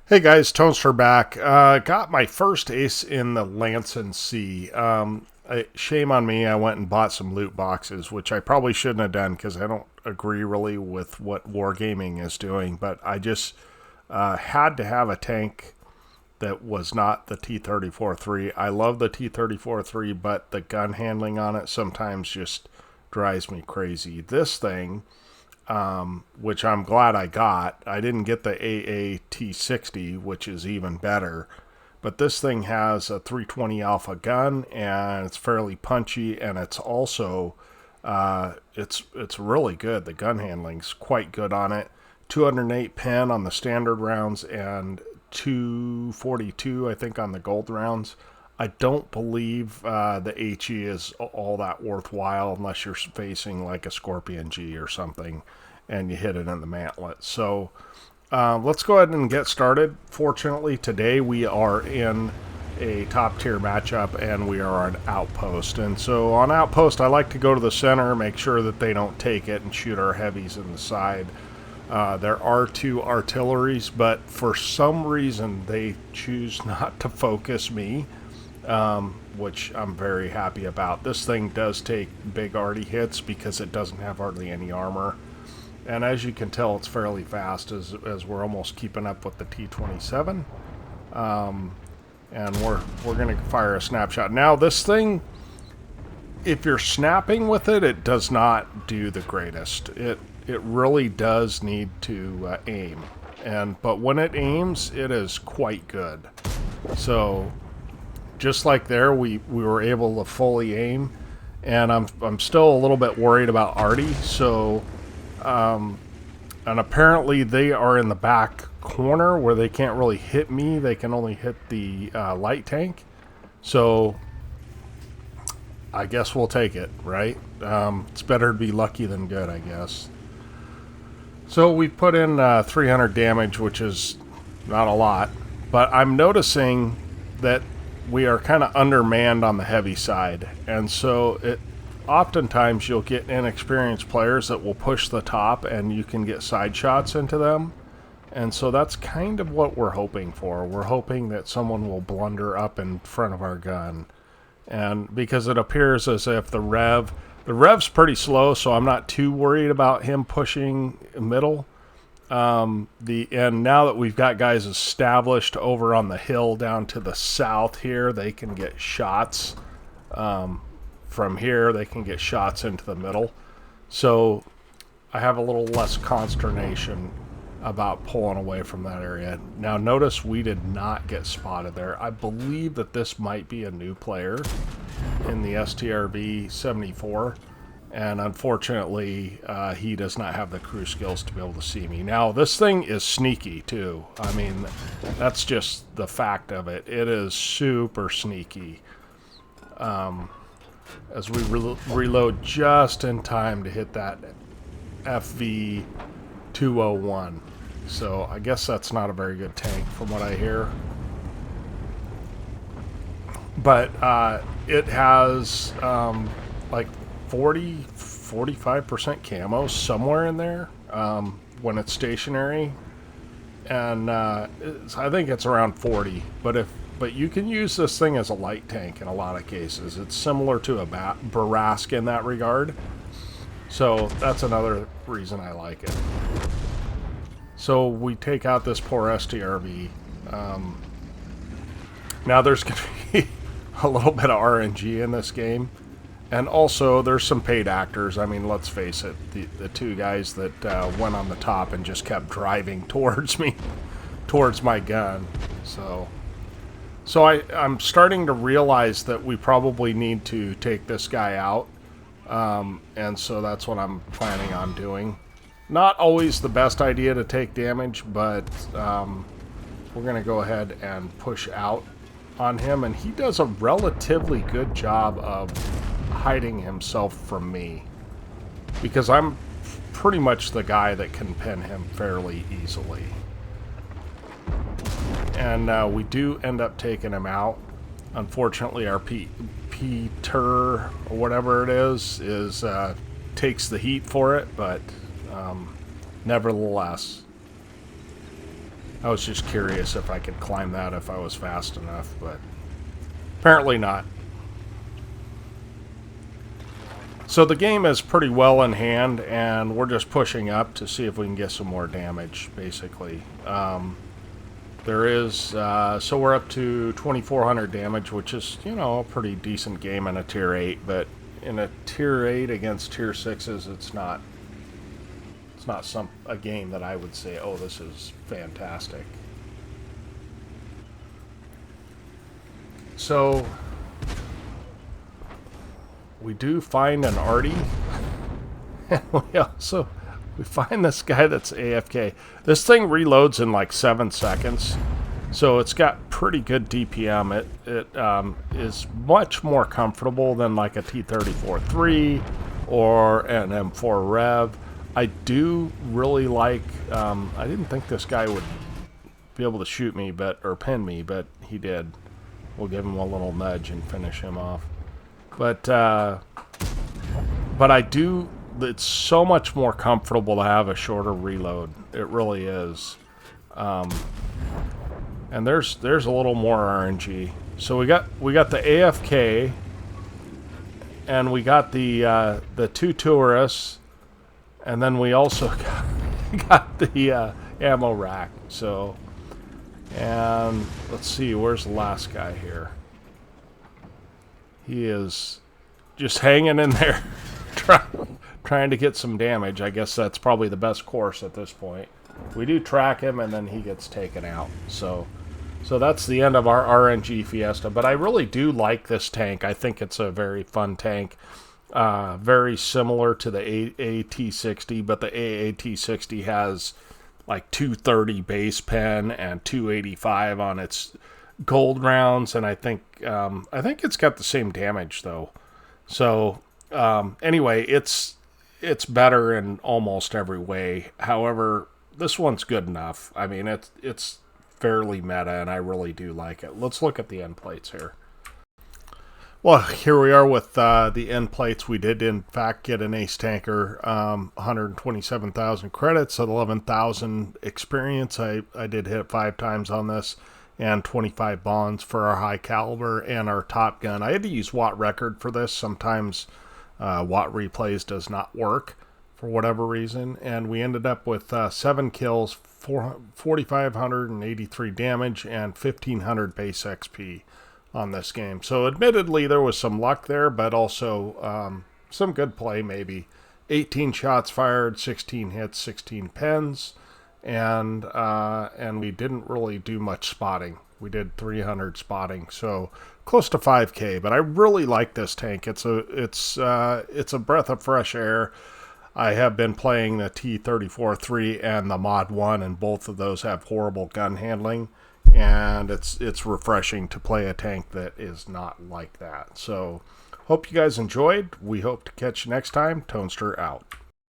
Hey guys, Toaster back. Got my first ace in the Lansen C. Shame on me, I went and bought some loot boxes, which I probably shouldn't have done because I don't agree really with what Wargaming is doing. But I just had to have a tank that was not the T-34-3. I love the T-34-3, but the gun handling on it sometimes just drives me crazy. This thing, which I'm glad I got. I didn't get the AAT-60, which is even better. But this thing has a 320 Alpha gun, and it's fairly punchy, and it's also it's really good. The gun handling's quite good on it. 208 pin on the standard rounds, and 242, I think, on the gold rounds. I don't believe the HE is all that worthwhile unless you're facing like a Scorpion G or something and you hit it in the mantlet. So let's go ahead and get started. Fortunately, today we are in a top tier matchup and we are on Outpost. And so on Outpost, I like to go to the center, make sure that they don't take it, and shoot our heavies in the side. There are two artilleries, but for some reason they choose not to focus me, which I'm very happy about. This thing does take big arty hits because it doesn't have hardly any armor. And as you can tell, it's fairly fast as we're almost keeping up with the T-27. And we're going to fire a snapshot. Now, this thing, if you're snapping with it, it does not do the greatest. It really does need to aim. But when it aims, it is quite good. So just like there, we were able to fully aim. And I'm still a little bit worried about Artie, so... and apparently they are in the back corner where they can't really hit me. They can only hit the light tank. So I guess we'll take it, right? It's better to be lucky than good, I guess. So we put in 300 damage, which is not a lot. But I'm noticing that we are kind of undermanned on the heavy side. And so oftentimes you'll get inexperienced players that will push the top and you can get side shots into them. And so that's kind of what we're hoping for. We're hoping that someone will blunder up in front of our gun. And because it appears as if the rev's pretty slow, so I'm not too worried about him pushing middle. And now that we've got guys established over on the hill down to the south here, they can get shots. From here, they can get shots into the middle. So I have a little less consternation about pulling away from that area. Now, notice we did not get spotted there. I believe that this might be a new player in the STRV 74. And unfortunately, he does not have the crew skills to be able to see me. Now, this thing is sneaky, too. I mean, that's just the fact of it. It is super sneaky. As we reload just in time to hit that FV 201. So I guess that's not a very good tank from what I hear. But it has like 45% camo somewhere in there when it's stationary. And I think it's around 40. But you can use this thing as a light tank in a lot of cases. It's similar to a Barask in that regard. So that's another reason I like it. So we take out this poor STRV. Now there's going to be a little bit of RNG in this game. And also there's some paid actors. I mean, let's face it. The two guys that went on the top and just kept driving towards me, towards my gun. So I'm starting to realize that we probably need to take this guy out. And so that's what I'm planning on doing. Not always the best idea to take damage, but we're going to go ahead and push out on him. And he does a relatively good job of hiding himself from me, because I'm pretty much the guy that can pin him fairly easily. And we do end up taking him out. Unfortunately, our Peter, or whatever it is takes the heat for it, but nevertheless. I was just curious if I could climb that if I was fast enough, but apparently not. So the game is pretty well in hand, and we're just pushing up to see if we can get some more damage, basically. There is, so we're up to 2,400 damage, which is, you know, a pretty decent game in a tier 8, but in a tier 8 against tier 6s, it's not a game that I would say, oh, this is fantastic. So we do find an Artie, and we find this guy that's AFK. This thing reloads in like 7 seconds, so it's got pretty good DPM. It is much more comfortable than like a T-34-3 or an M4 Rev. I do really like, I didn't think this guy would be able to shoot me, or pin me, but he did. We'll give him a little nudge and finish him off. But I do, it's so much more comfortable to have a shorter reload. It really is. And there's a little more RNG. So we got the AFK, and we got the 2 tourists, and then we also got the ammo rack. So, and let's see, where's the last guy here? He is just hanging in there, trying to get some damage. I guess that's probably the best course at this point. We do track him, and then he gets taken out. So that's the end of our RNG fiesta. But I really do like this tank. I think it's a very fun tank. Very similar to the AAT-60, but the AAT-60 has like 230 base pen and 285 on its gold rounds, and I think it's got the same damage though. So anyway, it's better in almost every way. However, this one's good enough. I mean, it's fairly meta, and I really do like it. Let's look at the end plates here. Well, here we are with the end plates. We did, in fact, get an ace tanker, 127,000 credits, 11,000 experience. I did hit 5 times on this, and 25 bonds for our high caliber and our top gun. I had to use watt record for this. Sometimes watt replays does not work for whatever reason, and we ended up with 7 kills, 4,583 damage, and 1,500 base XP on this game. So admittedly there was some luck there, but also some good play. Maybe 18 shots fired, 16 hits, 16 pens, and we didn't really do much spotting. We did 300 spotting, so close to 5K. But I really like this tank. It's a breath of fresh air. I have been playing the T-34-3 and the Mod 1, and both of those have horrible gun handling. And it's refreshing to play a tank that is not like that. So, hope you guys enjoyed. We hope to catch you next time. Tonester out.